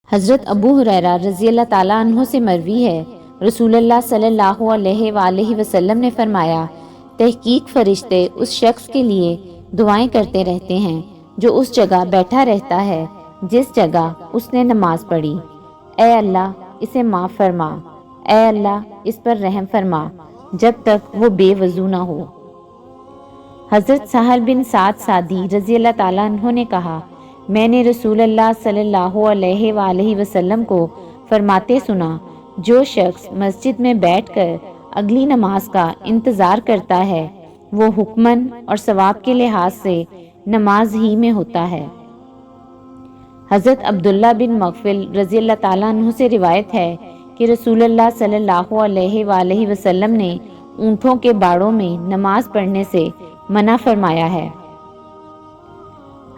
حضرت ابو ہریرہ رضی اللہ تعالیٰ عنہ سے مروی ہے، رسول اللہ صلی اللہ علیہ وآلہ وسلم نے فرمایا، تحقیق فرشتے اس شخص کے لیے دعائیں کرتے رہتے ہیں جو اس جگہ بیٹھا رہتا ہے جس جگہ اس نے نماز پڑھی۔ اے اللہ اسے معاف فرما، اے اللہ اس پر رحم فرما، جب تک وہ بے وضو نہ ہو۔ حضرت سہل بن سعد ساعدی رضی اللہ تعالیٰ عنہ نے کہا، میں نے رسول اللہ صلی اللہ علیہ وآلہ وسلم کو فرماتے سنا، جو شخص مسجد میں بیٹھ کر اگلی نماز کا انتظار کرتا ہے وہ حکماً اور ثواب کے لحاظ سے نماز ہی میں ہوتا ہے۔ حضرت عبداللہ بن مغفل رضی اللہ تعالیٰ عنہ سے روایت ہے کہ رسول اللہ صلی اللہ علیہ وآلہ وسلم نے اونٹوں کے باڑوں میں نماز پڑھنے سے منع فرمایا ہے۔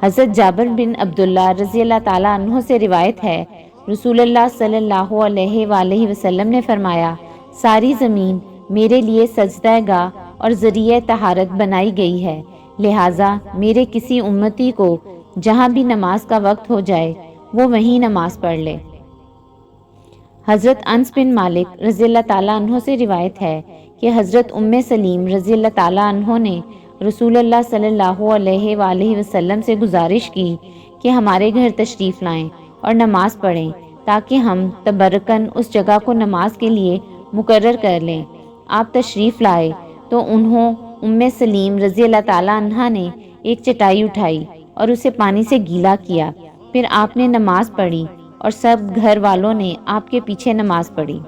حضرت جابر بن عبداللہ رضی اللہ تعالیٰ عنہ سے روایت ہے، رسول اللہ صلی اللہ علیہ وآلہ وسلم نے فرمایا، ساری زمین میرے لیے سجدہ گاہ اور ذریعہ طہارت بنائی گئی ہے، لہٰذا میرے کسی امتی کو جہاں بھی نماز کا وقت ہو جائے وہ وہیں نماز پڑھ لے۔ حضرت انس بن مالک رضی اللہ تعالیٰ عنہ سے روایت ہے کہ حضرت ام سلیم رضی اللہ تعالیٰ عنہ نے رسول اللہ صلی اللہ علیہ وآلہ وسلم سے گزارش کی کہ ہمارے گھر تشریف لائیں اور نماز پڑھیں تاکہ ہم تبرکاً اس جگہ کو نماز کے لیے مقرر کر لیں۔ آپ تشریف لائے تو انہوں ام سلیم رضی اللہ تعالیٰ عنہ نے ایک چٹائی اٹھائی اور اسے پانی سے گیلا کیا، پھر آپ نے نماز پڑھی اور سب گھر والوں نے آپ کے پیچھے نماز پڑھی۔